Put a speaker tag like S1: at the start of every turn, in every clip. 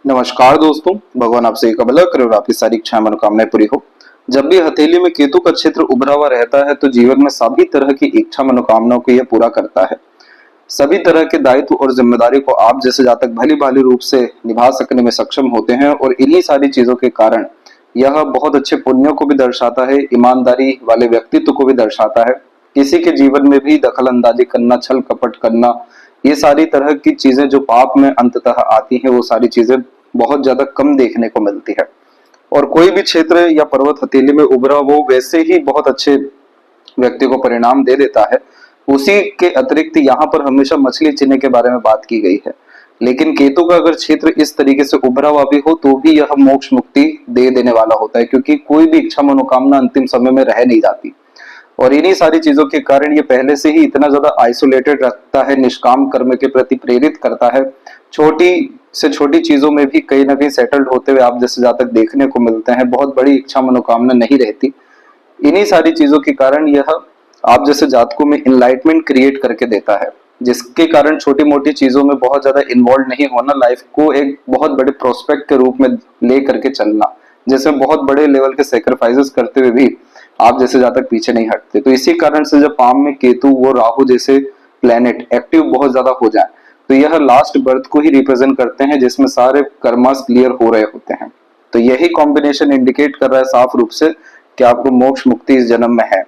S1: नमस्कार दोस्तों, भगवान आपसे एक भला करे और आपकी सारी इच्छाएं मनोकामनाएं पूरी हो। जब भी हथेली में केतु का क्षेत्र उभरा हुआ रहता है तो जीवन में सभी तरह की इच्छा मनोकामनाओं को यह पूरा करता है। सभी तरह के दायित्व और जिम्मेदारी को आप जैसे जातक भली भाली रूप से निभा सकने में सक्षम होते हैं और इन्हीं सारी चीजों के कारण यह बहुत अच्छे पुण्यों को भी दर्शाता है, ईमानदारी वाले व्यक्तित्व को भी दर्शाता है। किसी के जीवन में भी दखल अंदाजी करना, छल कपट करना, ये सारी तरह की चीजें जो पाप में अंततः आती हैं वो सारी चीजें बहुत ज्यादा कम देखने को मिलती है। और कोई भी क्षेत्र या पर्वत हथेली में उभरा वो वैसे ही बहुत अच्छे व्यक्ति को परिणाम दे देता है। उसी के अतिरिक्त यहाँ पर हमेशा मछली चिन्ह के बारे में बात की गई है, लेकिन केतु का अगर क्षेत्र इस तरीके से उभरा हुआ भी हो तो भी यह मोक्ष मुक्ति दे देने वाला होता है, क्योंकि कोई भी इच्छा मनोकामना अंतिम समय में रह नहीं जाती। और इन्हीं सारी चीजों के कारण ये पहले से ही इतना ज्यादा आइसोलेटेड रखता है, निष्काम कर्म के प्रति प्रेरित करता है। छोटी से छोटी चीजों में भी कहीं ना कहीं सेटल्ड होते हुए आप जैसे जातक देखने को मिलते हैं। बहुत बड़ी इच्छा मनोकामना नहीं रहती। इन्हीं सारी चीजों के कारण यह आप जैसे जातकों में इनलाइटमेंट क्रिएट करके देता है, जिसके कारण छोटी मोटी चीजों में बहुत ज्यादा इन्वॉल्व नहीं होना, लाइफ को एक बहुत बड़े प्रोस्पेक्ट के रूप में ले करके चलना, जिसमें बहुत बड़े लेवल के सेक्रीफाइसेस करते हुए भी आप जैसे जातक पीछे नहीं हटते। तो इसी कारण से जब पाम में केतु वो राहु जैसे प्लेनेट एक्टिव बहुत ज्यादा हो जाए तो यह लास्ट बर्थ को ही रिप्रेजेंट करते हैं, जिसमें सारे कर्मास क्लियर हो रहे होते हैं। तो यही कॉम्बिनेशन इंडिकेट कर रहा है साफ रूप से कि आपको मोक्ष मुक्ति इस जन्म में है।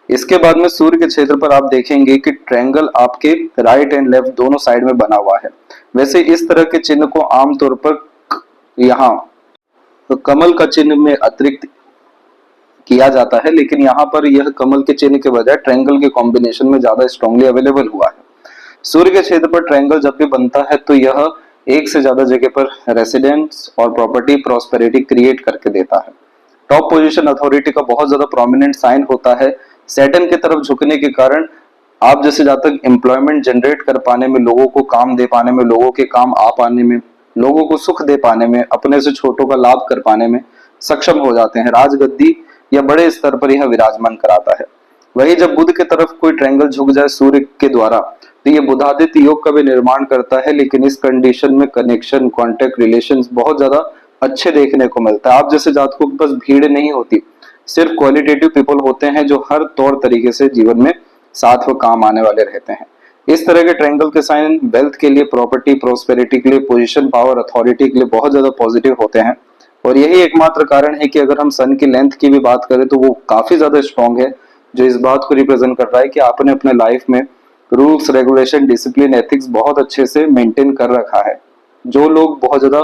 S1: इसके बाद में सूर्य के क्षेत्र पर आप देखेंगे कि ट्रायंगल आपके राइट एंड लेफ्ट दोनों साइड में बना हुआ है। वैसे इस तरह के चिन्ह को आमतौर पर यहाँ तो कमल का चिन्ह में अतिरिक्त किया जाता है, लेकिन यहाँ पर यह कमल के चिन्ह के बजाय ट्रायंगल के कॉम्बिनेशन में ज्यादा स्ट्रांगली अवेलेबल हुआ है। सूर्य के क्षेत्र पर ट्रायंगल जब भी बनता है तो यह एक से ज्यादा जगह पर रेसिडेंस और प्रॉपर्टी प्रॉस्पेरिटी क्रिएट करके देता है। टॉप पोजीशन अथॉरिटी का बहुत ज्यादा प्रोमिनेंट साइन होता है। सैटर्न की तरफ झुकने के कारण आप जैसे जातक एम्प्लॉयमेंट जनरेट कर पाने में, लोगों को काम दे पाने में, लोगों के काम आ पाने में, लोगों को सुख दे पाने में, अपने से छोटों का लाभ कर पाने में सक्षम हो जाते हैं। राजगद्दी या बड़े स्तर पर यह विराजमान कराता है। वही जब बुध की तरफ कोई ट्रायंगल झुक जाए सूर्य के द्वारा तो ये बुधादित्य योग का भी निर्माण करता है, लेकिन इस कंडीशन में कनेक्शन, कॉन्टेक्ट, रिलेशंस बहुत ज्यादा अच्छे देखने को मिलता है। आप जैसे जातकों के पास भीड़ नहीं होती, सिर्फ क्वालिटेटिव पीपल होते हैं जो हर तौर तरीके से जीवन में साथ व काम आने वाले रहते हैं। इस तरह के ट्रायंगल के साइन वेल्थ के लिए, प्रॉपर्टी प्रॉस्पेरिटी के लिए, पोजीशन, पावर, अथॉरिटी के लिए बहुत ज्यादा पॉजिटिव होते हैं। और यही एकमात्र कारण है कि अगर हम सन की लेंथ की भी बात करें तो वो काफी ज्यादा स्ट्रॉन्ग है, जो इस बात को रिप्रेजेंट कर रहा है कि आपने अपने लाइफ में रूल्स, रेगुलेशन, डिसिप्लिन, एथिक्स बहुत अच्छे से मेंटेन कर रखा है। जो लोग बहुत ज्यादा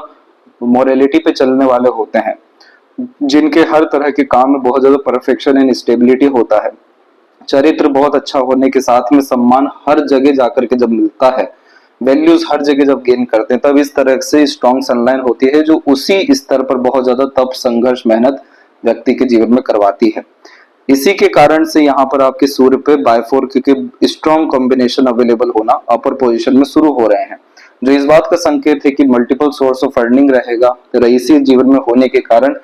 S1: मोरालिटी पे चलने वाले होते हैं, जिनके हर तरह के काम में बहुत ज्यादा परफेक्शन एंड स्टेबिलिटी होता है, चरित्र बहुत अच्छा होने के साथ में सम्मान हर जगह जाकर के जब मिलता है, वैल्यूज हर जगह जब गेन करते हैं, तब इस तरह से स्ट्रॉन्ग सनलाइन होती है जो उसी स्तर पर बहुत ज्यादा तप, संघर्ष, मेहनत व्यक्ति के जीवन में करवाती है। इसी के कारण से यहाँ पर आपके सूर्य पे बायफोर के स्ट्रॉन्ग कॉम्बिनेशन अवेलेबल होना अपर पोजीशन में शुरू हो रहे हैं, जो इस बात का संकेत है कि मल्टीपल सोर्स ऑफ अर्निंग रहेगा रईसी जीवन में होने के कारण।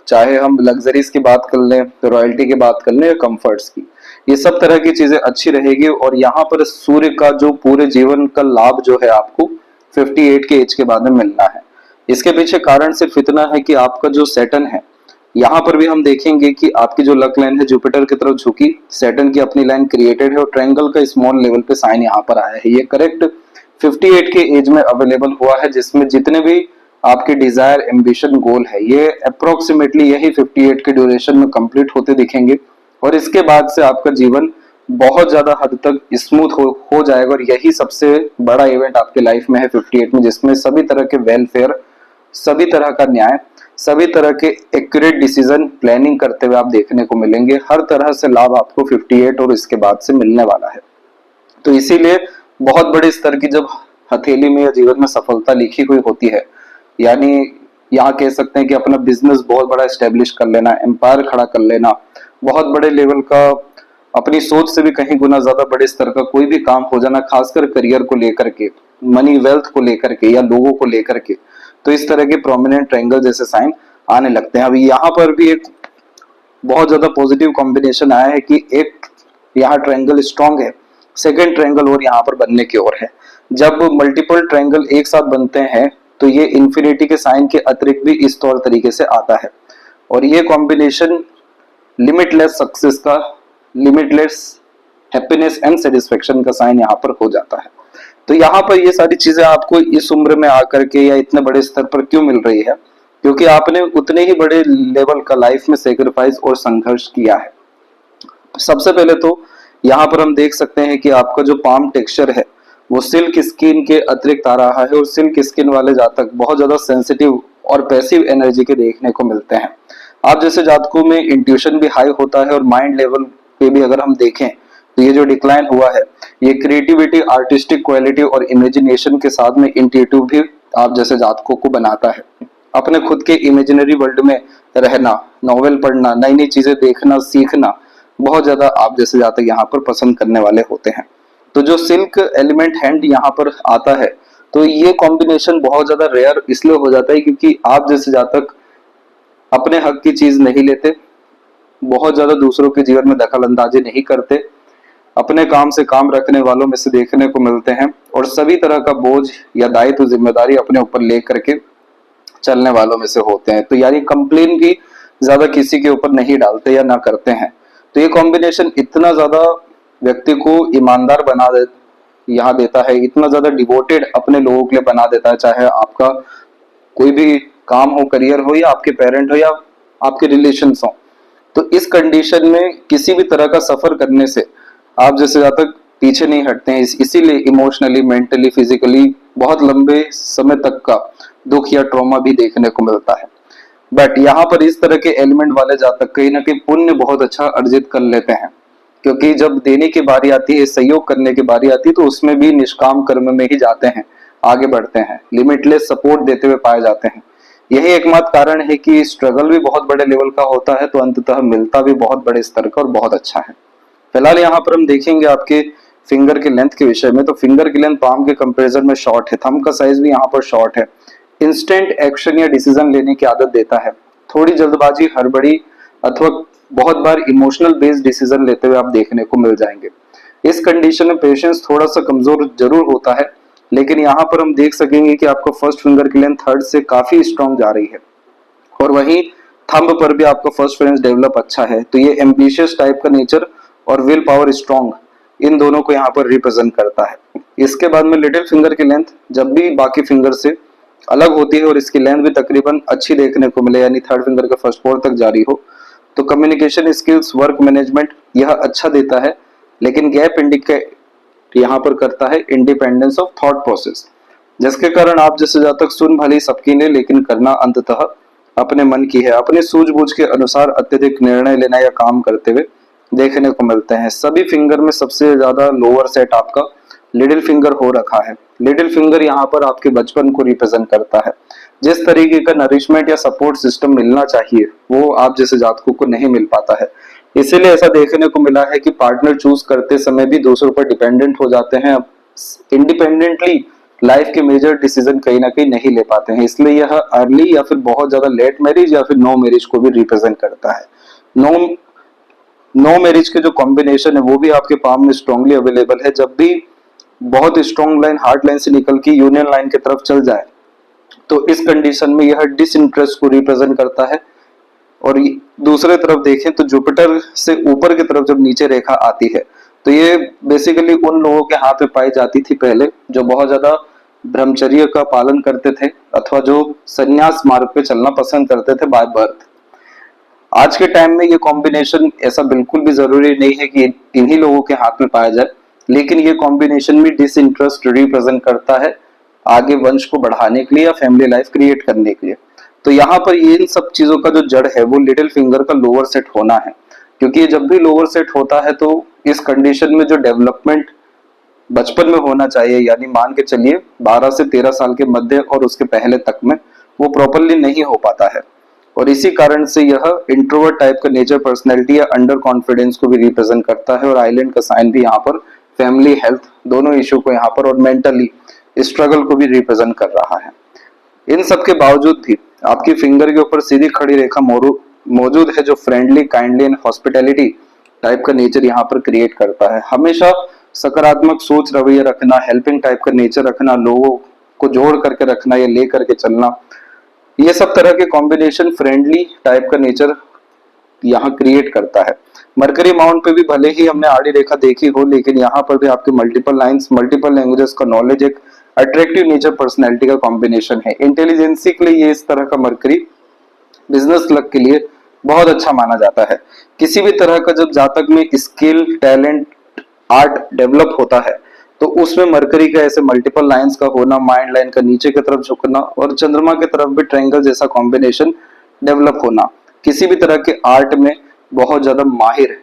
S1: चाहे हम लग्जरीज की बात कर लें, रॉयल्टी की बात कर लें या कंफर्ट्स की, ये सब तरह की चीजें अच्छी रहेगी। और यहाँ पर सूर्य का जो पूरे जीवन का लाभ जो है आपको 58 के एज के बाद में मिलना है। इसके पीछे कारण सिर्फ इतना है कि आपका जो सैटर्न है, यहाँ पर भी हम देखेंगे कि आपकी जो लक लाइन है जुपिटर की तरफ झुकी, सैटर्न की अपनी लाइन क्रिएटेड है और ट्रायंगल का स्मॉल लेवल पे साइन यहाँ पर आया है। ये करेक्ट 58 के एज में अवेलेबल हुआ है, जिसमें जितने भी आपके डिजायर, एम्बिशन, गोल है, ये अप्रोक्सीमेटली यही 58 के ड्यूरेशन में कंप्लीट होते दिखेंगे। और इसके बाद से आपका जीवन बहुत ज्यादा हद तक स्मूथ हो जाएगा। और यही सबसे बड़ा इवेंट आपके लाइफ में है 58 में, जिसमें सभी तरह के वेलफेयर, सभी तरह का न्याय, सभी तरह के एक्यूरेट डिसीजन प्लानिंग करते हुए आप देखने को मिलेंगे। हर तरह से लाभ आपको 58 और इसके बाद से मिलने वाला है। तो इसीलिए बहुत बड़े स्तर की जब हथेली में या जीवन में सफलता लिखी हुई होती है, यानी यहाँ कह सकते हैं कि अपना बिजनेस बहुत बड़ा एस्टेब्लिश कर लेना, एम्पायर खड़ा कर लेना, बहुत बड़े लेवल का, अपनी सोच से भी कहीं गुना ज्यादा बड़े स्तर का कोई भी काम हो जाना, खासकर करियर को लेकर के, मनी वेल्थ को लेकर के या लोगों को लेकर के, तो इस तरह के प्रोमिनेंट ट्रायंगल जैसे साइन आने लगते हैं। अभी यहाँ पर भी एक बहुत ज्यादा पॉजिटिव कॉम्बिनेशन आया है कि एक यहाँ ट्रायंगल स्ट्रॉन्ग है, सेकेंड ट्रायंगल और यहाँ पर बनने की ओर है। जब मल्टीपल ट्रायंगल एक साथ बनते हैं तो ये इन्फिनिटी के साइन के अतिरिक्त भी इस तौर तरीके से आता है। और ये कॉम्बिनेशन लिमिटलेस सक्सेस का, लिमिटलेस हैप्पीनेस एंड सेटिस्फेक्शन का साइन यहाँ पर हो जाता है। तो यहाँ पर ये सारी चीजें आपको इस उम्र में आकर के या इतने बड़े स्तर पर क्यों मिल रही है, क्योंकि आपने उतने ही बड़े लेवल का लाइफ में सेक्रीफाइस और संघर्ष किया है। सबसे पहले तो यहाँ पर हम देख सकते हैं कि आपका जो पाम टेक्सचर है वो सिल्क स्किन के अतिरिक्त आ रहा है, और सिल्क स्किन वाले जातक बहुत ज्यादा सेंसिटिव और पैसिव एनर्जी के देखने को मिलते हैं। आप जैसे जातकों में इंट्यूशन भी हाई होता है, और माइंड लेवल पे भी अगर हम देखें तो ये जो डिक्लाइन हुआ है ये क्रिएटिविटी, आर्टिस्टिक क्वालिटी और इमेजिनेशन के साथ में इंट्यूटिव भी आप जैसे जातकों को बनाता है। अपने खुद के इमेजिनरी वर्ल्ड में रहना, नॉवेल पढ़ना, नई नई चीजें देखना, सीखना बहुत ज्यादा आप जैसे जातक यहाँ पर पसंद करने वाले होते हैं। तो जो सिल्क एलिमेंट हैंड यहाँ पर आता है, तो ये कॉम्बिनेशन बहुत ज्यादा रेयर इसलिए हो जाता है क्योंकि आप जैसे जातक अपने हक की चीज नहीं लेते, बहुत ज्यादा दूसरों के जीवन में दखल अंदाजी नहीं करते, अपने काम से काम रखने वालों में से देखने को मिलते हैं, और सभी तरह का बोझ या दायित्व जिम्मेदारी अपने ऊपर ले करके चलने वालों में से होते हैं। तो यानी कंप्लेन भी ज्यादा किसी के ऊपर नहीं डालते या ना करते हैं। तो ये कॉम्बिनेशन इतना ज्यादा व्यक्ति को ईमानदार बना यहाँ देता है, इतना ज्यादा डिवोटेड अपने लोगों के लिए बना देता है, चाहे आपका कोई भी काम हो, करियर हो, या आपके पेरेंट हो, या आपके रिलेशंस हो। तो इस कंडीशन में किसी भी तरह का सफर करने से आप जैसे जातक पीछे नहीं हटते हैं। इसीलिए इमोशनली, मेंटली, फिजिकली बहुत लंबे समय तक का दुख या ट्रॉमा भी देखने को मिलता है। बट यहाँ पर इस तरह के एलिमेंट वाले जातक कहीं ना कहीं पुण्य बहुत अच्छा अर्जित कर लेते हैं, क्योंकि जब देने की बारी आती है, सहयोग करने की बारी आती है, तो उसमें भी निष्काम कर्म में ही जाते हैं, आगे बढ़ते हैं, लिमिटलेस सपोर्ट देते हुए पाए जाते हैं। यही एकमात्र कारण है कि स्ट्रगल भी बहुत बड़े लेवल का होता है, तो अंततः मिलता भी बहुत बड़े स्तर का और बहुत अच्छा है। फिलहाल यहाँ पर हम देखेंगे आपके फिंगर के लेंथ के विषय में। तो फिंगर की लेंथ पाम के कंपैरिजन में शॉर्ट है, थंब का साइज भी यहाँ पर शॉर्ट है, इंस्टेंट एक्शन या डिसीजन लेने की आदत देता है, थोड़ी जल्दबाजी, हड़बड़ी अथवा बहुत बार इमोशनल बेस्ड डिसीजन लेते हुए आप देखने को मिल जाएंगे। इस कंडीशन में पेशेंस थोड़ा सा कमजोर जरूर होता है, लेकिन यहाँ पर हम देख सकेंगे कि आपका फर्स्ट फिंगर की लेंथ थर्ड से काफी स्ट्रॉन्ग जा रही है, और वहीं थंब पर भी आपका फर्स्ट फिंगर डेवलप अच्छा है। तो ये एम्बिशियस टाइप का नेचर और विल पावर स्ट्रॉन्ग, इन दोनों को यहाँ पर रिप्रेजेंट करता है। इसके बाद में लिटिल फिंगर की लेंथ जब भी बाकी फिंगर से अलग होती है और इसकी लेंथ भी तकरीबन अच्छी देखने को मिले, यानी थर्ड फिंगर का फर्स्ट फोर तक जारी हो, तो कम्युनिकेशन स्किल्स, वर्क मैनेजमेंट यह अच्छा देता है। लेकिन गैप इंडिकेट यहाँ पर करता है इंडिपेंडेंस ऑफ थॉट प्रोसेस, जिसके कारण आप जैसे जातक सुन भली सबकी ने, लेकिन करना अंततः अपने मन की है, अपने सूझबूझ के अनुसार अत्यधिक निर्णय लेना या काम करते हुए देखने को मिलते हैं। सभी फिंगर में सबसे ज्यादा लोअर सेट आपका लिटिल फिंगर हो रखा है। लिटिल फिंगर यहाँ पर आपके बचपन को रिप्रेजेंट करता है। जिस तरीके का नरिशमेंट या सपोर्ट सिस्टम मिलना चाहिए वो आप जैसे जातकों को नहीं मिल पाता है। इसीलिए ऐसा देखने को मिला है कि पार्टनर चूज करते समय भी दूसरों पर डिपेंडेंट हो जाते हैं, इंडिपेंडेंटली लाइफ के मेजर डिसीजन कहीं ना कहीं नहीं ले पाते हैं। इसलिए यह अर्ली या फिर बहुत ज्यादा लेट मैरिज या फिर नो मैरिज को भी रिप्रेजेंट करता है। नो मैरिज के जो कॉम्बिनेशन है वो भी आपके पाम में स्ट्रांगली अवेलेबल है। जब भी बहुत स्ट्रॉन्ग लाइन हार्ट लाइन से निकल के यूनियन लाइन की तरफ चल जाए, तो इस कंडीशन में यह डिसइंटरेस्ट को रिप्रेजेंट करता है। और दूसरे तरफ देखें तो जुपिटर से ऊपर की तरफ जब नीचे रेखा आती है, तो ये बेसिकली उन लोगों के हाथ में पाई जाती थी पहले, जो बहुत ज्यादा ब्रह्मचर्य का पालन करते थे अथवा जो संन्यास मार्ग पे चलना पसंद करते थे बाय बर्थ। आज के टाइम में ये कॉम्बिनेशन ऐसा बिल्कुल भी जरूरी नहीं है कि इन्हीं लोगों के हाथ में पाया जाए, लेकिन ये कॉम्बिनेशन भी डिसइंटरेस्ट रिप्रेजेंट करता है आगे वंश को बढ़ाने के लिए या फैमिली लाइफ क्रिएट करने के लिए। तो यहाँ पर इन सब चीजों का जो जड़ है वो लिटिल फिंगर का लोअर सेट होना है, क्योंकि जब भी लोअर सेट होता है तो इस कंडीशन में जो डेवलपमेंट बचपन में होना चाहिए, यानी मान के चलिए 12 से 13 साल के मध्य और उसके पहले तक में, वो प्रॉपरली नहीं हो पाता है। और इसी कारण से यह इंट्रोवर्ट टाइप का नेचर, पर्सनैलिटी या अंडर कॉन्फिडेंस को भी रिप्रेजेंट करता है। और आइलैंड का साइन भी यहाँ पर फैमिली, हेल्थ दोनों इश्यू को यहाँ पर और मेंटली स्ट्रगल को भी रिप्रेजेंट कर रहा है। इन सब के बावजूद भी आपकी फिंगर के ऊपर सीधी खड़ी रेखा मौजूद है, जो friendly, kindly and hospitality type का नेचर यहाँ पर क्रिएट करता है। हमेशा सकारात्मक सोच रवैया रखना, हेल्पिंग टाइप का नेचर रखना, लोगों को जोड़ करके रखना या ले करके चलना, ये सब तरह के कॉम्बिनेशन फ्रेंडली टाइप का नेचर यहाँ क्रिएट करता है। मरकरी माउंट पे भी भले ही हमने आड़ी रेखा देखी हो, लेकिन यहाँ पर भी आपके मल्टीपल लाइंस, मल्टीपल लैंग्वेजेस का नॉलेज एक अट्रैक्टिव नेचर पर्सनैलिटी का कॉम्बिनेशन है। इंटेलिजेंसी के लिए ये इस तरह का मरकरी बिजनेस लक के लिए बहुत अच्छा माना जाता है। किसी भी तरह का जब जातक में स्किल, टैलेंट, आर्ट डेवलप होता है तो उसमें मरकरी का ऐसे मल्टीपल लाइंस का होना, माइंड लाइन का नीचे की तरफ झुकना और चंद्रमा की तरफ भी ट्रायंगल जैसा कॉम्बिनेशन डेवलप होना, किसी भी तरह के आर्ट में बहुत ज्यादा माहिर,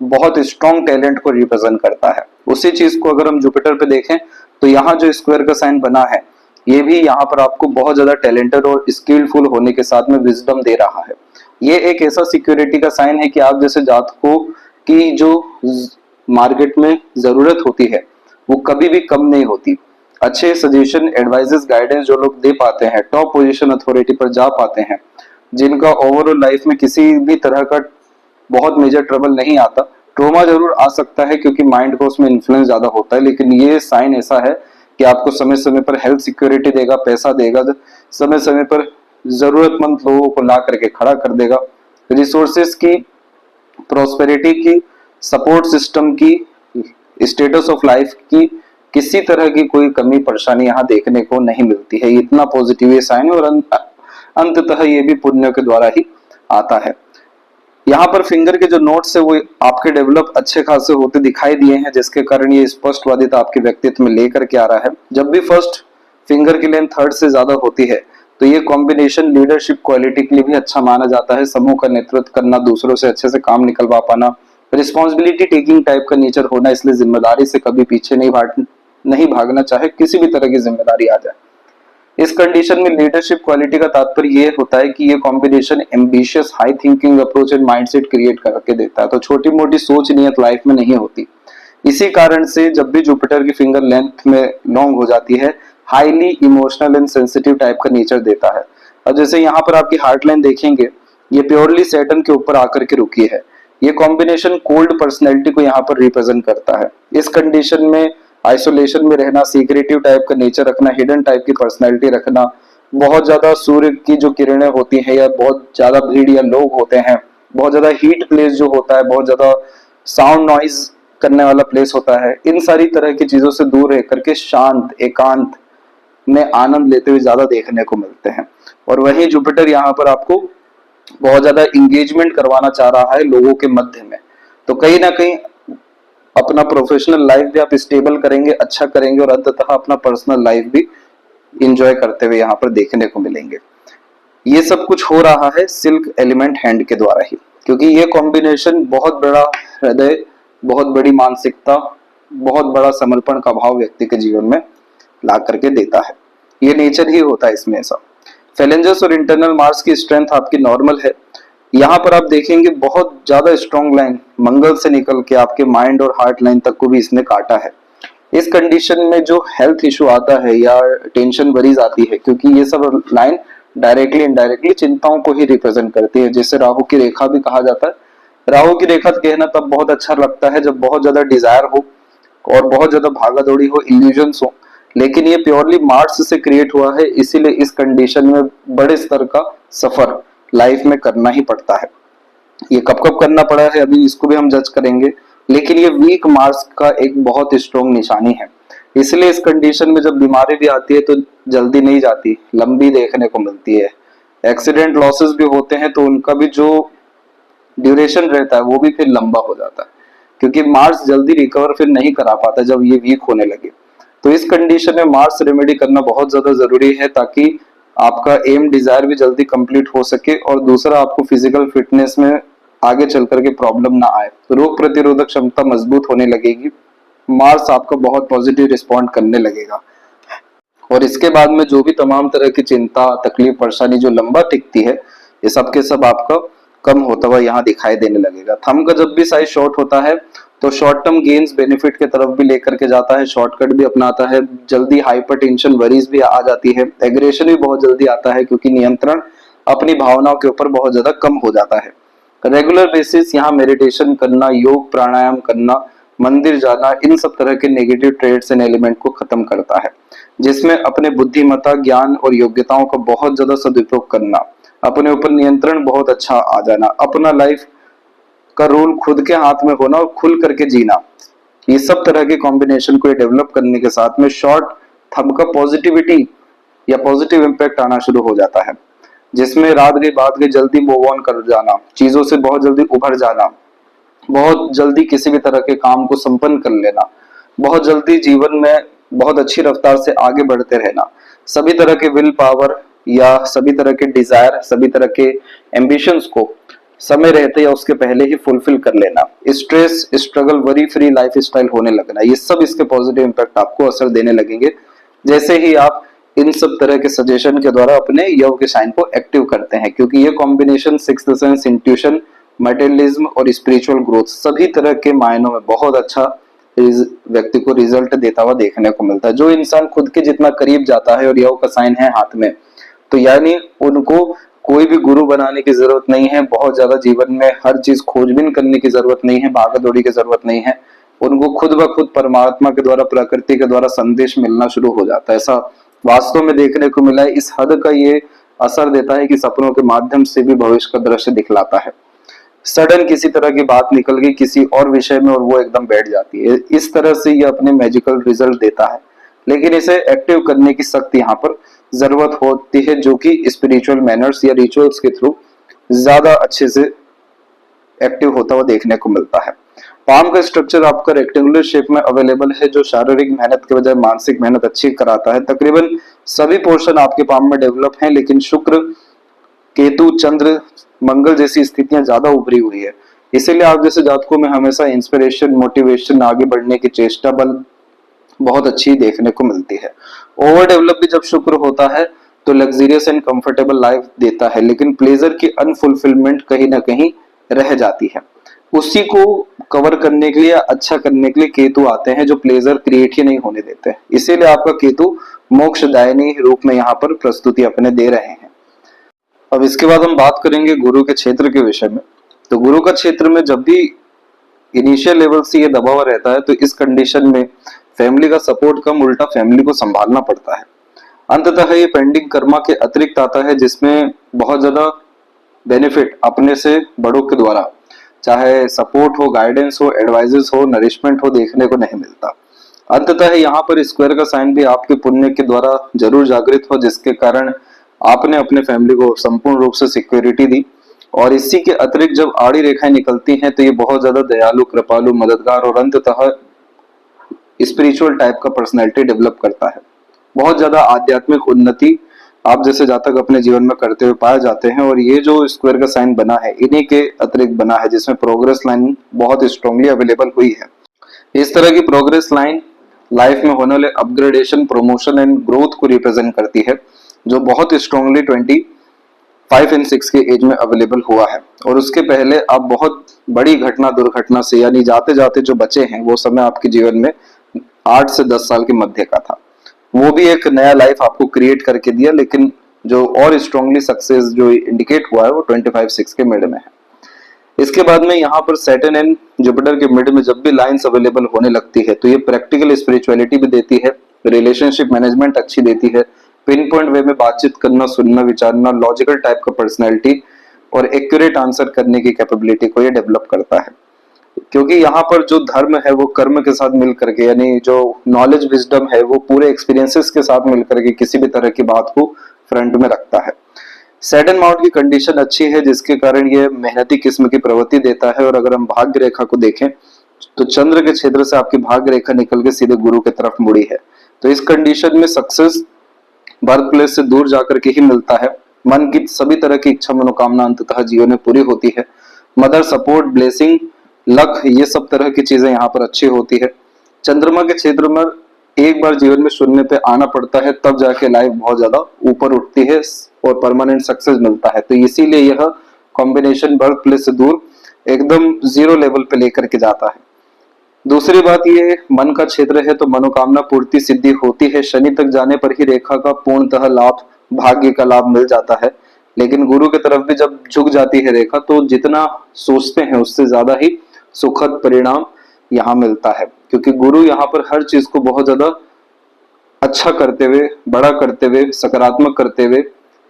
S1: बहुत स्ट्रॉन्ग टैलेंट को रिप्रेजेंट करता है। उसी चीज को अगर हम जुपिटर पे देखें तो यहाँ जो स्क्वायर का साइन बना है ये भी यहाँ पर आपको बहुत ज्यादा टैलेंटेड और स्किलफुल होने के साथ में विजडम दे रहा है। ये एक ऐसा सिक्योरिटी का साइन है कि आप जैसे जातकों की जो मार्केट में जरूरत होती है वो कभी भी कम नहीं होती। अच्छे सजेशन, एडवाइजेस, गाइडेंस जो लोग दे पाते हैं, टॉप पोजीशन अथॉरिटी पर जा पाते हैं, जिनका ओवरऑल लाइफ में किसी भी तरह का बहुत मेजर ट्रबल नहीं आता, ट्रोमा जरूर आ सकता है क्योंकि माइंड को उसमें इन्फ्लुएंस ज्यादा होता है, लेकिन ये साइन ऐसा है कि आपको समय समय पर हेल्थ सिक्योरिटी देगा, पैसा देगा, समय समय पर जरूरतमंद लोगों को ला करके खड़ा कर देगा, रिसोर्सेस की, प्रोस्पेरिटी की, सपोर्ट सिस्टम की, स्टेटस ऑफ लाइफ की किसी तरह की कोई कमी परेशानी यहाँ देखने को नहीं मिलती है। इतना पॉजिटिव ये साइन है और अंततः ये भी पुण्य के द्वारा ही आता है। यहाँ पर फिंगर के जो नोट्स है वो आपके डेवलप अच्छे खासे होते दिखाई दिए हैं, जिसके कारण ये स्पष्टवादिता आपके व्यक्तित्व में लेकर के आ रहा है। जब भी फर्स्ट फिंगर की लेंथ थर्ड से ज्यादा होती है तो ये कॉम्बिनेशन लीडरशिप क्वालिटी के लिए भी अच्छा माना जाता है। समूह का नेतृत्व करना, दूसरों से अच्छे से काम निकलवा पाना, रिस्पॉन्सिबिलिटी टेकिंग टाइप का नेचर होना, इसलिए जिम्मेदारी से कभी पीछे नहीं भागना, चाहे किसी भी तरह की जिम्मेदारी आ जाए। इस कंडीशन में लीडरशिप क्वालिटी का तात्पर्य ये होता है कि ये combination ambitious, high thinking approach and mindset create करके देता है। तो छोटी मोटी सोच नियत लाइफ में नहीं होती। इसी कारण से जब भी जुपिटर की फिंगर लेंथ में लॉन्ग हो जाती है, highly emotional and sensitive type का नेचर देता है। अब जैसे यहाँ पर आपकी हार्ट लाइन देखेंगे, ये प्योरली सैटर्न के ऊपर आकर के रुकी है। ये कॉम्बिनेशन कोल्ड पर्सनैलिटी को यहाँ पर रिप्रेजेंट करता है। इस कंडीशन में आइसोलेशन में रहना, सीक्रेटिव टाइप का नेचर रखना, हिडन टाइप की पर्सनैलिटी रखना, बहुत ज्यादा सूर्य की जो किरणें होती हैं या बहुत ज्यादा भीड़ या लोग होते हैं, बहुत ज्यादा हीट प्लेस जो होता है, बहुत ज्यादा साउंड नॉइज करने वाला प्लेस होता है, इन सारी तरह की चीजों से दूर रह करके शांत, एकांत में आनंद लेते हुए ज्यादा देखने को मिलते हैं। और वही जुपिटर यहाँ पर आपको बहुत ज्यादा इंगेजमेंट करवाना चाह रहा है लोगों के मध्य में। तो कहीं ना कहीं अपना प्रोफेशनल लाइफ भी आप स्टेबल करेंगे, अच्छा करेंगे और अंततः अपना पर्सनल लाइफ भी इंजॉय करते हुए यहाँ पर देखने को मिलेंगे। ये सब कुछ हो रहा है सिल्क एलिमेंट हैंड के द्वारा ही, क्योंकि ये कॉम्बिनेशन बहुत बड़ा हृदय, बहुत बड़ी मानसिकता, बहुत बड़ा समर्पण का भाव व्यक्ति के जीवन में ला करके देता है। ये नेचर ही होता है इसमें ऐसा। फैलेंजस और इंटरनल मार्स की स्ट्रेंथ आपकी नॉर्मल है। यहाँ पर आप देखेंगे बहुत ज्यादा स्ट्रॉन्ग लाइन मंगल से निकल के आपके माइंड और हार्ट लाइन तक को भी इसने काटा है। इस कंडीशन में जो हेल्थ इशू आता है या टेंशन वरीज आती है, क्योंकि ये सब लाइन डायरेक्टली इनडायरेक्टली चिंताओं को ही रिप्रेजेंट करती है, जिसे राहु की रेखा भी कहा जाता है। राहु की रेखा कहना तब बहुत अच्छा लगता है जब बहुत ज्यादा डिजायर हो और बहुत ज्यादा भागा दौड़ी हो, इल्यूजन्स हो, लेकिन ये प्योरली मार्स से क्रिएट हुआ है, इसीलिए इस कंडीशन में बड़े स्तर का सफर लाइफ में करना ही पड़ता है। ये कब कब करना पड़ा है अभी इसको भी हम जज करेंगे, लेकिन ये वीक मार्स का एक बहुत स्ट्रॉन्ग निशानी है। इसलिए इस कंडीशन में जब बीमारी भी आती है तो जल्दी नहीं जाती, लंबी देखने को मिलती है। एक्सीडेंट लॉसेस भी होते हैं तो उनका भी जो ड्यूरेशन रहता है वो भी फिर लंबा हो जाता है, क्योंकि मार्स जल्दी रिकवर फिर नहीं करा पाता जब ये वीक होने लगे। तो इस कंडीशन में मार्स रेमेडी करना बहुत ज्यादा जरूरी है, ताकि आपका एम डिजायर भी जल्दी कंप्लीट हो सके और दूसरा आपको फिजिकल फिटनेस में आगे चल करके प्रॉब्लम ना आए, रोग प्रतिरोधक क्षमता मजबूत होने लगेगी, मार्स आपका बहुत पॉजिटिव रिस्पॉन्ड करने लगेगा। और इसके बाद में जो भी तमाम तरह की चिंता, तकलीफ, परेशानी जो लंबा टिकती है, ये सब के सब आपका कम होता हुआ यहाँ दिखाई देने लगेगा। थंब का जब भी साइज शॉर्ट होता है तो शॉर्ट टर्म गेन्स बेनिफिट के तरफ भी लेकर के जाता है, शॉर्टकट भी अपनाता है, जल्दी हाइपरटेंशन वरीज भी आ जाती है, एग्रेशन भी बहुत जल्दी आता है, क्योंकि नियंत्रण अपनी भावनाओं के ऊपर बहुत ज्यादा कम हो जाता है। रेगुलर बेसिस यहाँ मेडिटेशन करना, योग प्राणायाम करना, मंदिर जाना, इन सब तरह के नेगेटिव ट्रेड्स एंड एलिमेंट को खत्म करता है, जिसमें अपने बुद्धिमत्ता, ज्ञान और योग्यताओं का बहुत ज्यादा सदुपयोग करना, अपने ऊपर नियंत्रण बहुत अच्छा आ जाना, अपना लाइफ का रूल खुद के हाथ में होना और खुल करके जीना, ये सब तरह के कॉम्बिनेशन को डेवलप करने के साथ में शॉर्ट थंब का पॉजिटिविटी या पॉजिटिव इम्पैक्ट आना शुरू हो जाता है, जिसमें रात गई बात गई जल्दी मूव ऑन कर जाना, चीजों से बहुत जल्दी उभर जाना, बहुत जल्दी किसी भी तरह के काम को संपन्न कर लेना, बहुत जल्दी जीवन में बहुत अच्छी रफ्तार से आगे बढ़ते रहना, सभी तरह के विल पावर या सभी तरह के डिजायर, सभी तरह के एम्बिशंस को समय रहते या उसके पहले ही फुलफिल कर लेना, stress, struggle, worry free life style होने लगना, ये सब इसके पॉजिटिव इम्पैक्ट आपको असर देने लगेंगे जैसे ही आप इन सब तरह के सजेशन के द्वारा अपने योग के साइन को एक्टिव करते हैं, क्योंकि ये combination sixth sense, intuition, materialism और स्पिरिचुअल ग्रोथ सभी तरह के मायनों में बहुत अच्छा व्यक्ति को रिजल्ट देता हुआ देखने को मिलता है। जो इंसान खुद के जितना करीब जाता है और योग का साइन है हाथ में, तो यानी उनको कोई भी गुरु बनाने की जरूरत नहीं है, बहुत ज्यादा जीवन में हर चीज खोजबीन करने की जरूरत नहीं है, भागा दौड़ी की जरूरत नहीं है, उनको खुद ब खुद परमात्मा के द्वारा, प्रकृति के द्वारा संदेश मिलना शुरू हो जाता है। ऐसा वास्तव में देखने को मिला है। इस हद का ये असर देता है कि सपनों के माध्यम से भी भविष्य का दृश्य दिखलाता है। सडन किसी तरह की बात निकल गई किसी और विषय में और वो एकदम बैठ जाती है, इस तरह से ये अपने मैजिकल रिजल्ट देता है, लेकिन इसे एक्टिव करने की सख्त यहाँ पर जरूरत होती है, जो कि स्पिरिचुअल मैनर्स या रिचुअल्स के थ्रू ज्यादा अच्छे से एक्टिव होता हुआ देखने को मिलता है। पाम का स्ट्रक्चर आपका रेक्टेंगुलर शेप में अवेलेबल है, जो शारीरिक मेहनत के बजाय मानसिक मेहनत अच्छी कराता है। तकरीबन सभी पोर्शन आपके पाम में डेवलप हैं, लेकिन शुक्र, केतु, चंद्र, मंगल जैसी स्थितियां ज्यादा उभरी हुई है, इसीलिए आप जैसे जातकों में हमेशा इंस्पिरेशन, मोटिवेशन, आगे बढ़ने की चेष्टा बल बहुत अच्छी देखने को मिलती है। ओवर डेवलप भी जब शुक्र होता है तो लग्जरियस एंड कंफर्टेबल लाइफ देता है, लेकिन प्लेजर की अनफुलफिलमेंट कहीं ना कहीं रह जाती है। उसी को कवर करने के लिए, अच्छा करने के लिए केतु आते हैं, जो प्लेजर क्रिएट ही नहीं होने देते, इसीलिए आपका केतु मोक्षदायिनी रूप में यहाँ पर प्रस्तुति अपने दे रहे हैं। अब इसके बाद हम बात करेंगे गुरु के क्षेत्र के विषय में। तो गुरु का क्षेत्र में जब भी इनिशियल लेवल से ये दबा हुआ रहता है, तो इस कंडीशन में फैमिली का सपोर्ट कम, उल्टा फैमिली को संभालना पड़ता है। अंततः ये पेंडिंग कर्मा के अतिरिक्त आता है, जिसमें बहुत ज्यादा बेनिफिट अपने से बड़ों के द्वारा, चाहे सपोर्ट हो, गाइडेंस हो, एडवाइजेस हो, नरिशमेंट हो, देखने को नहीं मिलता। अंततः यहाँ पर स्क्वायर का साइन भी आपके पुण्य के द्वारा जरूर जागृत हो, जिसके कारण आपने अपने फैमिली को संपूर्ण रूप से सिक्योरिटी दी। और इसी के अतिरिक्त जब आड़ी रेखाएं निकलती हैं, तो ये बहुत ज्यादा दयालु, कृपालु, मददगार और अंततः स्पिरिचुअल टाइप का पर्सनैलिटी डेवलप करता है। बहुत ज्यादा आध्यात्मिक उन्नति आप जैसे जातक अपने जीवन में करते हुए पाए जाते हैं, और ये जो स्क्वायर का साइन बना है इन्हीं के अतिरिक्त बना है, जिसमें प्रोग्रेस लाइन बहुत स्ट्रांगली अवेलेबल हुई है। इस तरह की प्रोग्रेस लाइन लाइफ में होने वाले अपग्रेडेशन, प्रमोशन एंड ग्रोथ को रिप्रेजेंट करती है, जो बहुत स्ट्रांगली 25 एंड 6 के एज में अवेलेबल हुआ है। और उसके पहले आप बहुत बड़ी घटना, दुर्घटना से, यानी जाते जाते जो बचे हैं, वो समय आपके जीवन में 8 से 10 साल के मध्य का था। वो भी एक नया लाइफ आपको क्रिएट करके दिया, लेकिन जो और स्ट्रांगली सक्सेस जो इंडिकेट हुआ है वो 25-6 के मिड में है। इसके बाद में यहाँ पर सैटर्न एंड जुपिटर के मिड में जब भी लाइंस अवेलेबल होने लगती है, तो ये प्रैक्टिकल स्पिरिचुअलिटी भी देती है, रिलेशनशिप मैनेजमेंट अच्छी देती है, पिन पॉइंट वे में बातचीत करना, सुनना, विचारना, लॉजिकल टाइप का पर्सनैलिटी और एक्यूरेट आंसर करने की कैपेबिलिटी को ये डेवलप करता है। क्योंकि यहाँ पर जो धर्म है वो कर्म के साथ मिल करके, यानी जो नॉलेज, विजडम है वो पूरे एक्सपीरियंसेस के साथ मिल करके किसी भी तरह की बात को फ्रंट में रखता है। सैटर्न माउंट की कंडीशन अच्छी है, जिसके कारण ये मेहनती किस्म की प्रवृत्ति देता है। और अगर हम भाग्य रेखा को देखें तो चंद्र के क्षेत्र से आपकी भाग्य रेखा निकल के सीधे गुरु की तरफ मुड़ी है, तो इस कंडीशन में सक्सेस बर्थ प्लेस से दूर जाकर के ही मिलता है। मन की सभी तरह की इच्छा, मनोकामना अंततः जीवन में पूरी होती है। मदर सपोर्ट, ब्लेसिंग, लक, ये सब तरह की चीजें यहाँ पर अच्छी होती है। चंद्रमा के क्षेत्र में एक बार जीवन में शून्य पे आना पड़ता है, तब जाके लाइफ बहुत ज्यादा ऊपर उठती है और परमानेंट सक्सेस मिलता है। तो इसीलिए यह कॉम्बिनेशन बर्थ प्लेस से दूर एकदम जीरो लेवल पे लेकर के जाता है। दूसरी बात, ये मन का क्षेत्र है, तो मनोकामना पूर्ति सिद्धि होती है। शनि तक जाने पर ही रेखा का पूर्णतः लाभ, भाग्य का लाभ मिल जाता है। लेकिन गुरु की तरफ भी जब झुक जाती है रेखा, तो जितना सोचते हैं उससे ज्यादा ही सुखद परिणाम यहाँ मिलता है, क्योंकि गुरु यहाँ पर हर चीज को बहुत ज्यादा अच्छा करते हुए, बड़ा करते हुए, सकारात्मक करते हुए,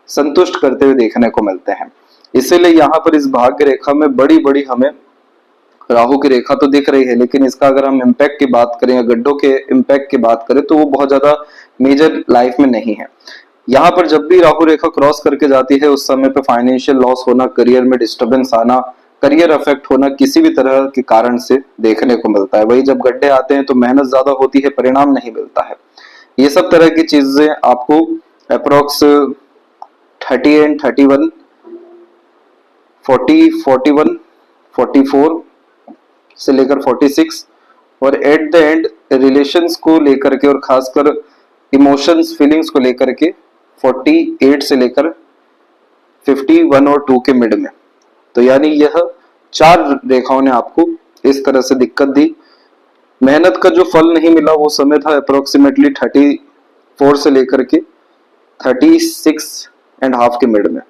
S1: संतुष्ट करते हुए देखने को मिलते हैं। इसीलिए यहाँ पर इस भाग्य रेखा में बड़ी बड़ी हमें राहु की रेखा तो दिख रही है, लेकिन इसका अगर हम इम्पैक्ट की बात करें या गड्ढों के इम्पैक्ट की बात करें तो वो बहुत ज्यादा मेजर लाइफ में नहीं है। यहाँ पर जब भी राहु रेखा क्रॉस करके जाती है उस समय पे फाइनेंशियल लॉस होना, करियर में डिस्टर्बेंस आना, करियर अफेक्ट होना किसी भी तरह के कारण से देखने को मिलता है। वही जब गड्ढे आते हैं तो मेहनत ज्यादा होती है, परिणाम नहीं मिलता है। ये सब तरह की चीजें आपको अप्रोक्स 30 एंड 31, 40, 41, 44 से लेकर 46 और एट द एंड रिलेशंस को लेकर के और खासकर इमोशंस, फीलिंग्स को लेकर के 48 से लेकर 51 और 2 के मिड में। तो यानी यह 4 रेखाओं ने आपको इस तरह से दिक्कत दी। मेहनत का जो फल नहीं मिला वो समय था अप्रोक्सीमेटली 34 से लेकर के 36 एंड हाफ के मिड में।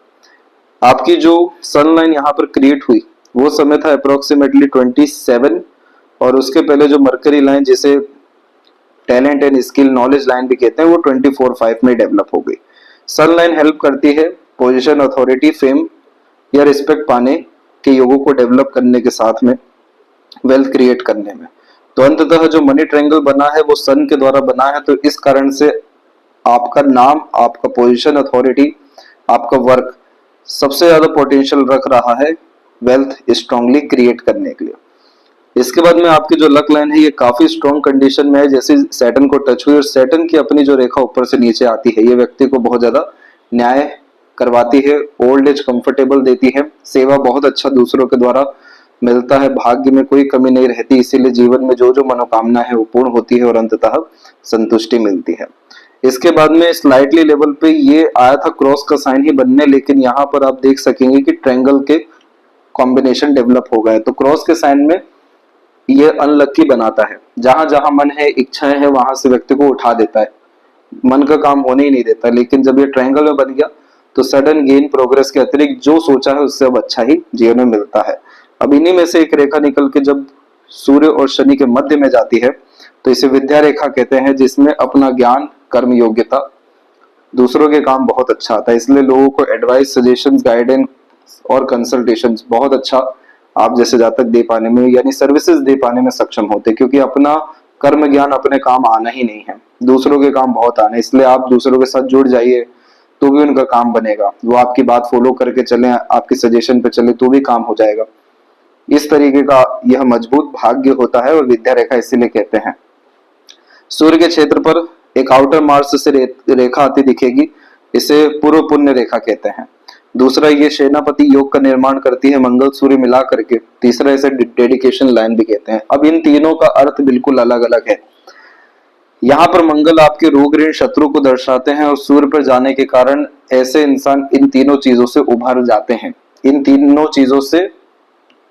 S1: आपकी जो सनलाइन यहाँ पर क्रिएट हुई वो समय था अप्रोक्सीमेटली 27 और उसके पहले जो मरकरी लाइन, जिसे talent and skill knowledge line भी कहते हैं, वो 24-5 में डेवलप हो गई। सन लाइन हेल्प करती है पोजीशन, अथॉरिटी, फेम या रिस्पेक्ट पाने के योगों को डेवलप करने के साथ में वेल्थ क्रिएट करने में। तो अंततः जो मनी ट्रायंगल बना है वो सन के द्वारा बना है, तो इस कारण से आपका नाम, आपका पोजीशन, अथॉरिटी, आपका वर्क सबसे ज्यादा पोटेंशियल रख रहा है वेल्थ स्ट्रांगली क्रिएट करने के लिए। इसके बाद में आपकी जो लक लाइन है ये काफी स्ट्रॉन्ग कंडीशन में है, जैसे सैटर्न को टच हुई और सैटर्न की अपनी जो रेखा ऊपर से नीचे आती है ये व्यक्ति को बहुत ज्यादा न्याय करवाती है, ओल्ड एज कंफर्टेबल देती है, सेवा बहुत अच्छा दूसरों के द्वारा मिलता है, भाग्य में कोई कमी नहीं रहती, इसीलिए जीवन में जो जो मनोकामना है वो पूर्ण होती है और अंततः संतुष्टि मिलती है। इसके बाद में स्लाइटली लेवल पे ये आया था क्रॉस का साइन ही बनने, लेकिन यहाँ पर आप देख सकेंगे कि ट्रायंगल के कॉम्बिनेशन डेवलप हो गए। तो क्रॉस के साइन में ये अनलक्की बनाता है, जहां जहां मन है, इच्छाएं है, वहां से व्यक्ति को उठा देता है, मन का काम होने ही नहीं देता। लेकिन जब ये ट्रायंगल में बन गया तो सडन गेन, प्रोग्रेस के अतिरिक्त जो सोचा है उससे अब अच्छा ही जीवन में मिलता है। अब इन्हीं में से एक रेखा निकल के जब सूर्य और शनि के मध्य में जाती है तो इसे विद्या रेखा कहते हैं, जिसमें अपना ज्ञान, कर्म योग्यता, दूसरों के काम बहुत अच्छा आता है। इसलिए लोगों को एडवाइस, सजेशंस, गाइडेंस और कंसल्टेशंस बहुत अच्छा आप जैसे जातक दे पाने में, यानी सर्विसेज दे पाने में सक्षम होते, क्योंकि अपना कर्म ज्ञान अपने काम आना ही नहीं है, दूसरों के काम बहुत आना है। इसलिए आप दूसरों के साथ जुड़ जाइए तो भी उनका काम बनेगा, वो आपकी बात फॉलो करके चले, आपके सजेशन पे चले तो भी काम हो जाएगा। इस तरीके का यह मजबूत भाग्य होता है और विद्या रेखा इसीलिए कहते हैं। सूर्य के क्षेत्र पर एक आउटर मार्स से रेखा आती दिखेगी, इसे पूर्व पुण्य रेखा कहते हैं। दूसरा, ये सेनापति योग का निर्माण करती है मंगल सूर्य मिला करके। तीसरा, इसे डेडिकेशन लाइन भी कहते हैं। अब इन तीनों का अर्थ बिल्कुल अलग अलग है। यहाँ पर मंगल आपके रोग, ऋण, शत्रु को दर्शाते हैं और सूर्य पर जाने के कारण ऐसे इंसान इन तीनों चीजों से उभर जाते हैं, इन तीनों चीजों से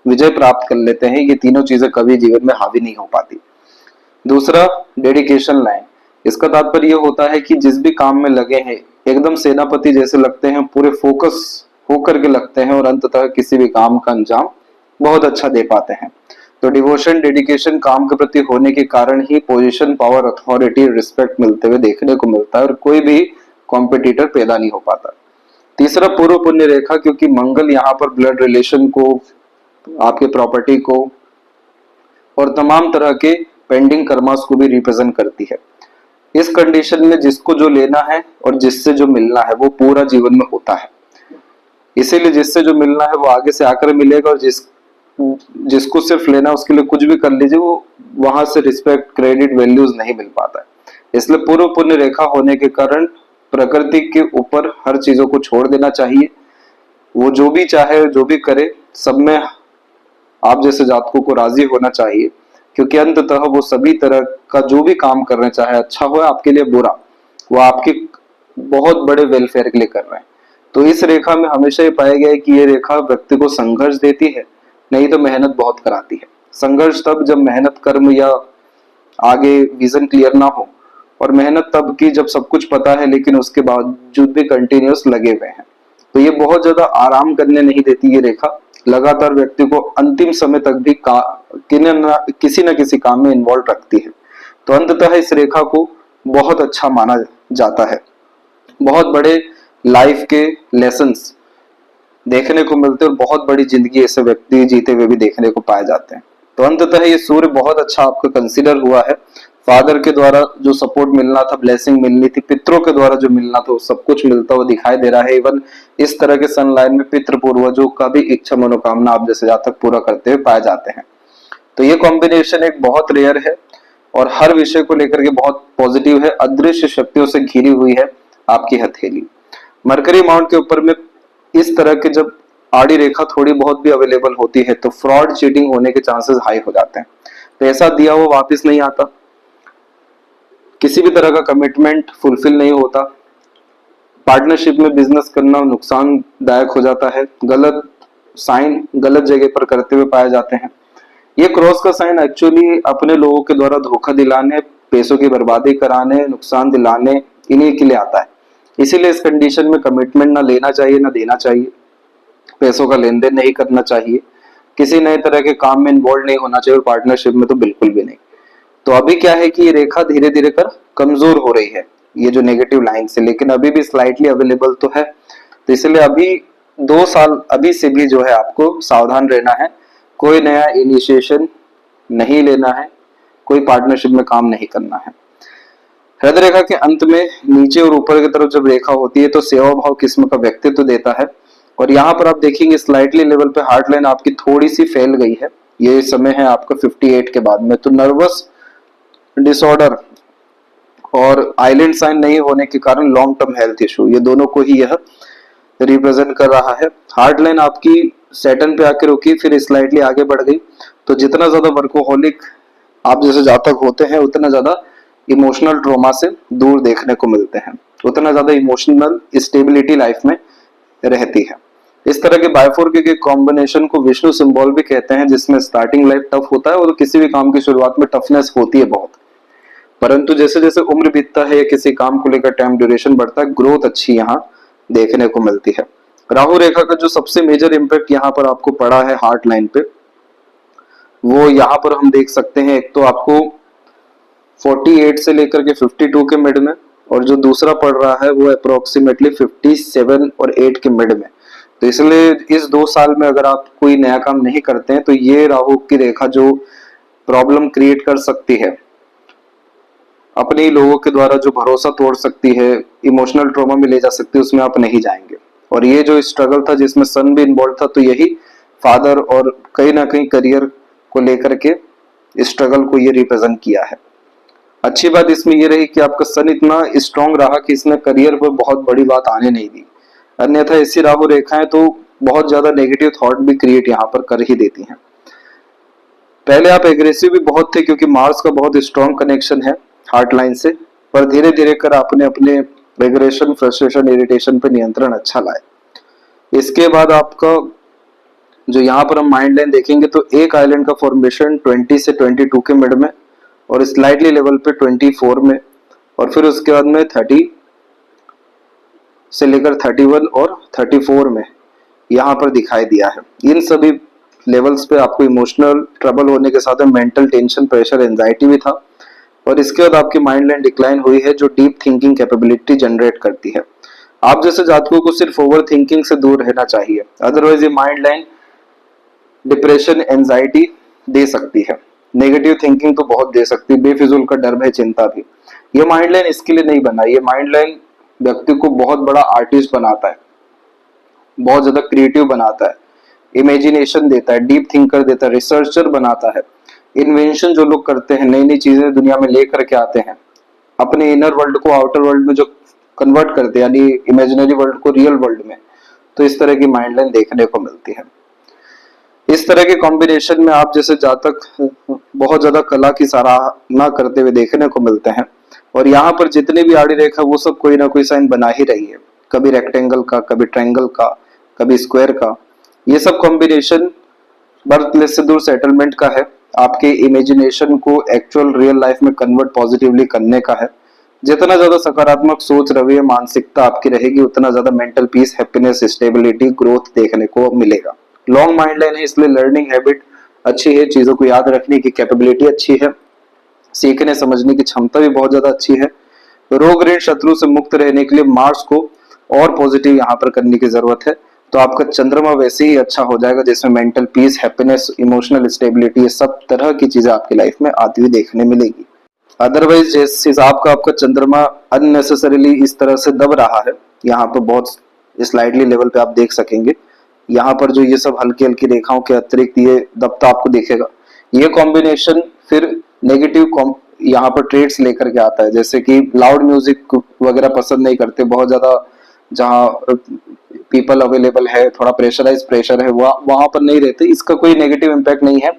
S1: विजय प्राप्त कर लेते हैं। ये तीनों चीजें कभी जीवन में हावी नहीं हो पाती। दूसरा, डेडिकेशन लाइन, इसका तात्पर्य यह होता है कि जिस भी काम में लगे हैं एकदम सेनापति जैसे लगते हैं, पूरे फोकस होकर के लगते हैं और अंततः किसी भी काम का अंजाम बहुत अच्छा दे पाते हैं। तो डिवोशन, डेडिकेशन काम के प्रति होने के कारण ही पोजीशन, पावर, अथॉरिटी, रिस्पेक्ट मिलते हुए देखने को मिलता है और कोई भी कॉम्पिटिटर पैदा नहीं हो पाता। तीसरा, पूर्व पुण्य रेखा, क्योंकि मंगल यहाँ पर ब्लड रिलेशन को, आपके प्रॉपर्टी को और तमाम तरह के पेंडिंग कर्मास को भी रिप्रेजेंट करती है। इस कंडीशन में जिसको जो लेना है और जिससे जो मिलना है वो पूरा जीवन में होता है। इसीलिए जिससे जो मिलना है वो आगे से आकर मिलेगा और जिसको सिर्फ लेना उसके लिए कुछ भी कर लीजिए, वो वहां से रिस्पेक्ट, क्रेडिट, वैल्यूज नहीं मिल पाता है। इसलिए पूर्व पुण्य रेखा होने के कारण प्रकृति के ऊपर हर चीजों को छोड़ देना चाहिए। वो जो भी चाहे, जो भी करे, सब में आप जैसे जातकों को राजी होना चाहिए, क्योंकि अंततः वो सभी तरह का जो भी काम कर रहे हैं, चाहे अच्छा हो आपके लिए बुरा, वो आपके बहुत बड़े वेलफेयर के लिए कर रहे हैं। तो इस रेखा में हमेशा ये पाया गया है कि ये रेखा व्यक्ति को संघर्ष देती है, नहीं तो मेहनत बहुत कराती है। संघर्ष तब जब मेहनत, कर्म या आगे विजन क्लियर ना हो, और मेहनत तब की जब सब कुछ पता है लेकिन उसके बावजूद भी कंटिन्यूअस लगे हुए हैं। तो ये बहुत ज्यादा आराम करने नहीं देती ये रेखा, लगातार व्यक्ति को अंतिम समय तक भी किसी न किसी काम में इन्वॉल्व रखती है। तो अंततः इस रेखा को बहुत अच्छा माना जाता है। बहुत बड़े लाइफ के लेसन्स देखने को मिलते हैं और बहुत बड़ी जिंदगी ऐसे व्यक्ति जीते हुए भी देखने को पाए जाते हैं। तो अंततः ये सूर्य बहुत अच्छा आपका कंसीडर हुआ है। फादर के द्वारा जो सपोर्ट मिलना था, ब्लेसिंग मिलनी थी, पितरों के द्वारा जो मिलना था, वो सब कुछ मिलता हुआ दिखाई दे रहा है। इवन इस तरह के सन लाइन में पितृ पूर्वजों का भी इच्छा मनोकामना आप जैसे जातक पूरा करते हुए पाए जाते हैं। तो ये कॉम्बिनेशन एक बहुत रेयर है और हर विषय को लेकर के बहुत पॉजिटिव है। अदृश्य शक्तियों से घिरी हुई है आपकी हथेली। मरकरी माउंट के ऊपर में इस तरह के जब आड़ी रेखा थोड़ी बहुत भी अवेलेबल होती है तो फ्रॉड चीटिंग होने के चांसेस हाई हो जाते हैं। पैसा दिया हुआ वापस नहीं आता, किसी भी तरह का कमिटमेंट फुलफिल नहीं होता, पार्टनरशिप में बिजनेस करना नुकसानदायक हो जाता है, गलत साइन गलत जगह पर करते हुए पाए जाते हैं। ये क्रॉस का साइन एक्चुअली अपने लोगों के द्वारा धोखा दिलाने, पैसों की बर्बादी कराने, नुकसान दिलाने, इन्हीं के लिए आता है। इसीलिए इस कंडीशन में कमिटमेंट ना लेना चाहिए ना देना चाहिए, पैसों का लेन देन नहीं करना चाहिए, किसी नए तरह के काम में इन्वॉल्व नहीं होना चाहिए और पार्टनरशिप में तो बिल्कुल भी नहीं। तो अभी क्या है कि ये रेखा धीरे धीरे कर कमजोर हो रही है, ये जो नेगेटिव लाइन से, लेकिन अभी भी स्लाइटली अवेलेबल तो है। तो इसलिए अभी 2 साल अभी से भी जो है आपको सावधान रहना है। कोई नया इनिशिएशन नहीं लेना है, कोई पार्टनरशिप में काम नहीं करना है। हृदय रेखा के अंत में नीचे और ऊपर की तरफ जब रेखा होती है तो सेवा भाव किस्म का व्यक्तित्व देता है। और यहाँ पर आप देखेंगे स्लाइटली लेवल पे हार्ट लाइन आपकी थोड़ी सी फैल गई है। ये समय है आपका 58 के बाद में। तो नर्वस डिसऑर्डर और आइलैंड साइन नहीं होने के कारण लॉन्ग टर्म हेल्थ इशू, ये दोनों को ही यह रिप्रेजेंट कर रहा है। हार्ट लाइन आपकी सैटर्न पे आके रुकी, फिर स्लाइटली आगे बढ़ गई। तो जितना ज्यादा वर्कोहोलिक आप जैसे जातक होते हैं उतना ज्यादा इमोशनल ट्रॉमा से दूर देखने को मिलते हैं, उतना ज्यादा इमोशनल स्टेबिलिटी लाइफ में रहती है। इस तरह के बायफोर के कॉम्बिनेशन को विष्णु सिंबल भी कहते हैं, जिसमें स्टार्टिंग लाइफ टफ होता है और किसी भी काम की शुरुआत में टफनेस होती है बहुत, परंतु जैसे जैसे उम्र बीतता है या किसी काम को लेकर टाइम ड्यूरेशन बढ़ता है, ग्रोथ अच्छी यहाँ देखने को मिलती है। राहु रेखा का जो सबसे मेजर इम्पैक्ट यहाँ पर आपको पड़ा है हार्ट लाइन पे, वो यहाँ पर हम देख सकते हैं। एक तो आपको 48 से लेकर के 52 के मिड में, और जो दूसरा पड़ रहा है वो अप्रोक्सीमेटली 57 और 8 के मिड में। तो इसलिए इस 2 साल में अगर आप कोई नया काम नहीं करते हैं तो ये राहु की रेखा जो प्रॉब्लम क्रिएट कर सकती है, अपने ही लोगों के द्वारा जो भरोसा तोड़ सकती है, इमोशनल ट्रॉमा में ले जा सकती है, उसमें आप नहीं जाएंगे। और ये जो स्ट्रगल था जिसमें सन भी इन्वॉल्व था, तो यही फादर और कहीं ना कहीं करियर को लेकर के स्ट्रगल को ये रिप्रेजेंट किया है। अच्छी बात इसमें ये रही कि आपका सन इतना स्ट्रांग रहा कि इसने करियर पर बहुत बड़ी बात आने नहीं दी, अन्यथा ऐसी राहु रेखाएं तो बहुत ज्यादा नेगेटिव थॉट भी क्रिएट यहाँ पर कर ही देती हैं। पहले आप एग्रेसिव भी बहुत थे क्योंकि मार्स का बहुत स्ट्रांग कनेक्शन है हार्ट लाइन से, पर धीरे धीरे कर आपने अपने एग्रेशन, फ्रस्ट्रेशन, इरिटेशन पे नियंत्रण अच्छा लाए। इसके बाद आपका जो यहाँ पर हम माइंड लाइन देखेंगे तो एक आइलैंड का फॉर्मेशन 20 से 22 के मिड में और स्लाइटली लेवल पे 24 में, और फिर उसके बाद में 30 से लेकर 31 और 34 में यहाँ पर दिखाई दिया है। इन सभी लेवल्स पे आपको इमोशनल ट्रबल होने के साथ में मेंटल टेंशन, प्रेशर, एंजाइटी भी था। और इसके बाद आपकी माइंड लाइन डिक्लाइन हुई है जो डीप थिंकिंग कैपेबिलिटी जनरेट करती है। आप जैसे जातकों को सिर्फ ओवर थिंकिंग से दूर रहना चाहिए, अदरवाइज ये माइंड लाइन डिप्रेशन, एंजाइटी दे सकती है। नेगेटिव थिंकिंग तो बहुत दे सकती है, बेफिजूल का डर भय, चिंता भी। ये माइंड लाइन इसके लिए नहीं बना। ये माइंड लाइन व्यक्ति को बहुत बड़ा आर्टिस्ट बनाता है, बहुत ज्यादा क्रिएटिव बनाता है, इमेजिनेशन देता है, डीप थिंकर देता है, रिसर्चर बनाता है। इन्वेंशन जो लोग करते हैं, नई नई चीजें दुनिया में लेकर के आते हैं, अपने इनर वर्ल्ड को आउटर वर्ल्ड में जो कन्वर्ट करते हैं, यानी इमेजिनरी वर्ल्ड को रियल वर्ल्ड में, तो इस तरह की माइंड लाइन देखने को मिलती है। इस तरह के कॉम्बिनेशन में आप जैसे जातक बहुत ज्यादा कला की सराहना करते हुए देखने को मिलते हैं। और यहाँ पर जितनी भी आड़ी रेखा वो सब कोई ना कोई साइन बना ही रही है, कभी रेक्टेंगल का, कभी ट्रायंगल का, कभी स्क्वायर का। ये सब कॉम्बिनेशन बर्थ प्लेस से दूर सेटलमेंट का है, आपके इमेजिनेशन को एक्चुअल रियल लाइफ में कन्वर्ट पॉजिटिवली करने का है। जितना ज्यादा सकारात्मक सोच, रवैया, मानसिकता आपकी रहेगी, उतना ज्यादा mental peace, happiness, stability, growth देखने को मिलेगा। लॉन्ग माइंड लाइन है, इसलिए लर्निंग हैबिट अच्छी है, चीजों को याद रखने की कैपेबिलिटी अच्छी है, सीखने समझने की क्षमता भी बहुत ज्यादा अच्छी है। रोग ऋण शत्रु से मुक्त रहने के लिए मार्स को और पॉजिटिव यहाँ पर करने की जरूरत है। तो आपका चंद्रमा वैसे ही अच्छा हो जाएगा, जिसमें mental peace, happiness, emotional stability, ये सब तरह की चीजें आपकी लाइफ में आती हुई देखने मिलेगी। अदरवाइज जिस हिसाब का आपका चंद्रमा अननेसेसरीली इस तरह से दब रहा है, यहाँ पर बहुत स्लाइडली लेवल पे आप देख सकेंगे, यहाँ पर जो ये सब हल्की हल्की रेखाओं के अतिरिक्त ये दबता आपको दिखेगा। ये कॉम्बिनेशन फिर नेगेटिव यहाँ पर ट्रेड्स लेकर के आता है, जैसे कि लाउड म्यूजिक वगैरह पसंद नहीं करते, बहुत ज्यादा जहाँ पीपल अवेलेबल है, थोड़ा प्रेशराइज प्रेशर है, वहां पर नहीं रहते, इसका कोई नेगेटिव इम्पैक्ट नहीं है।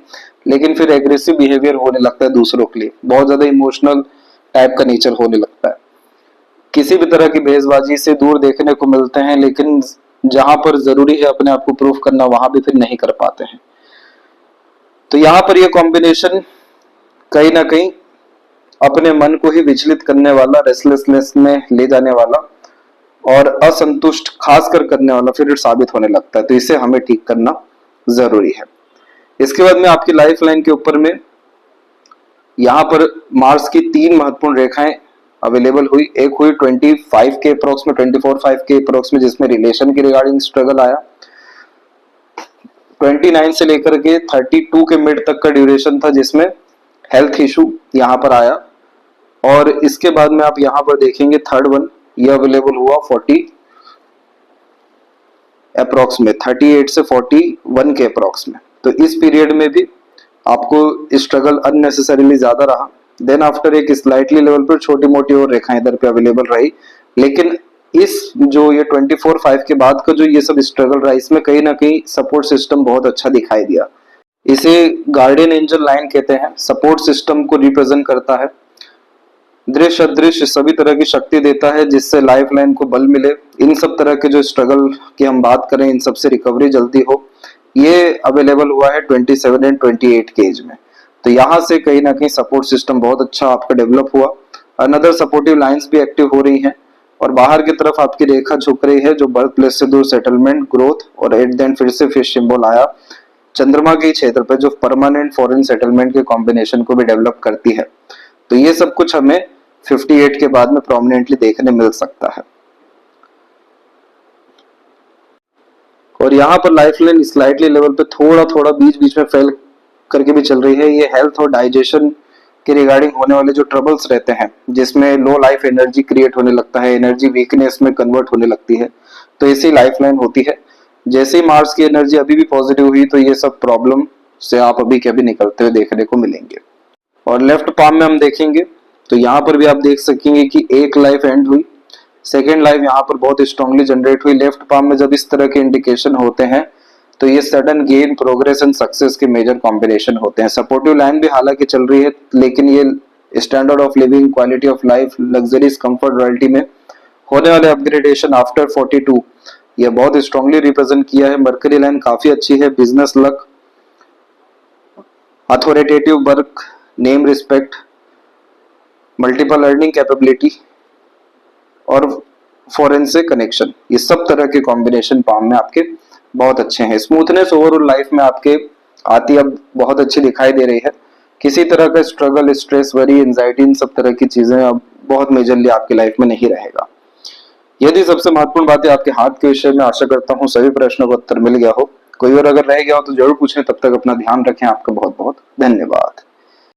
S1: लेकिन फिर एग्रेसिव बिहेवियर होने लगता है दूसरों के लिए, बहुत ज्यादा इमोशनल टाइप का नेचर होने लगता है, किसी भी तरह की भेजबाजी से दूर देखने को मिलते हैं, लेकिन जहां पर जरूरी है अपने आप को प्रूफ करना, वहां भी फिर नहीं कर पाते हैं। तो यहाँ पर ये कॉम्बिनेशन कहीं ना कहीं अपने मन को ही विचलित करने वाला, रेस्टलेसनेस में ले जाने वाला और असंतुष्ट खासकर करने वाला फिर साबित होने लगता है। तो इसे हमें ठीक करना जरूरी है। इसके बाद में आपकी लाइफ लाइन के ऊपर में यहाँ पर मार्स की 3 महत्वपूर्ण रेखाएं अवेलेबल हुई। एक हुई 25 के अप्रोक्स में, 24-5 के अप्रोक्स में, जिसमें रिलेशन के रिगार्डिंग स्ट्रगल आया। 29 से लेकर के 32 के मिड तक का ड्यूरेशन था, जिसमें हेल्थ इशू यहाँ पर आया। और इसके बाद में आप यहाँ पर देखेंगे थर्ड वन, ये अवेलेबल हुआ 40 अप्रोक्स में, 38 से 41 के अप्रोक्स में। तो इस पीरियड में भी आपको स्ट्रगल अननेसेसरीली ज्यादा रहा। देन आफ्टर एक स्लाइटली लेवल पर छोटी मोटी और रेखाएं इधर पे अवेलेबल रही, लेकिन इस जो ये 24-5 के बाद का जो ये सब स्ट्रगल रहा, इसमें कहीं ना कहीं सपोर्ट सिस्टम बहुत अच्छा दिखाई दिया। इसे गार्डियन एंजल लाइन कहते हैं, सपोर्ट सिस्टम को रिप्रेजेंट करता है, दृश्य अदृश्य सभी तरह की शक्ति देता है, जिससे लाइफ लाइन को बल मिले। इन सब तरह के जो स्ट्रगल की हम बात करें, इन सब से रिकवरी जल्दी हो, ये अवेलेबल हुआ है 27 एंड 28 के एज में। तो यहाँ से कहीं ना कहीं सपोर्ट सिस्टम बहुत अच्छा आपका डेवलप हुआ। अनदर सपोर्टिव लाइंस भी एक्टिव हो रही हैं और बाहर की तरफ आपकी रेखा झुक रही है, जो बर्थ प्लेस से दूर सेटलमेंट, ग्रोथ, और एट द एंड फिर से फिश सिंबल आया चंद्रमा के क्षेत्र पर, जो परमानेंट फॉरेन सेटलमेंट के कॉम्बिनेशन को भी डेवलप करती है। तो ये सब कुछ हमें 58 के बाद में प्रोमिनेंटली देखने मिल सकता है। और यहाँ पर लाइफ लाइन स्लाइटली लेवल पे थोड़ा थोड़ा बीच बीच में फेल करके भी चल रही है। ये हेल्थ और डाइजेशन के रिगार्डिंग होने वाले जो ट्रबल्स रहते हैं, जिसमें लो लाइफ एनर्जी क्रिएट होने लगता है, एनर्जी वीकनेस में कन्वर्ट होने लगती है, तो ऐसी लाइफ लाइन होती है। जैसे ही मार्स की एनर्जी अभी भी पॉजिटिव हुई, तो ये सब प्रॉब्लम से आप अभी के अभी निकलते हुए देखने को मिलेंगे। और लेफ्ट पाम में हम देखेंगे तो यहाँ पर भी आप देख सकेंगे कि एक लाइफ एंड हुई, सेकेंड लाइफ यहाँ पर बहुत स्ट्रांगली जनरेट हुई। लेफ्ट पाम में जब इस तरह के इंडिकेशन होते हैं, तो ये sudden gain, progress and success के मेजर कॉम्बिनेशन होते हैं। सपोर्टिव लाइन भी हालांकि चल रही है, लेकिन ये standard of living, quality of life, luxuries, comfort, royalty में होने वाले अपग्रेडेशन आफ्टर 42, ये बहुत स्ट्रांगली रिप्रेजेंट किया है। मर्करी लाइन काफी अच्छी है, business luck, authoritative work, name respect, multiple earning capability और फॉरेन से कनेक्शन, ये सब तरह के कॉम्बिनेशन पाम में आपके बहुत अच्छे हैं। स्मूथनेस ओवरऑल लाइफ में आपके आती अब बहुत अच्छी दिखाई दे रही है। किसी तरह का स्ट्रगल, स्ट्रेस, वरी, एंजाइटी, इन सब तरह की चीजें अब बहुत मेजरली आपकी लाइफ में नहीं रहेगा। यदि सबसे महत्वपूर्ण बातें आपके हाथ के विषय में, आशा करता हूँ सभी प्रश्नों का उत्तर मिल गया हो। कोई और अगर रह गया हो तो जरूर पूछें। तब तक अपना ध्यान रखें। आपका बहुत बहुत धन्यवाद।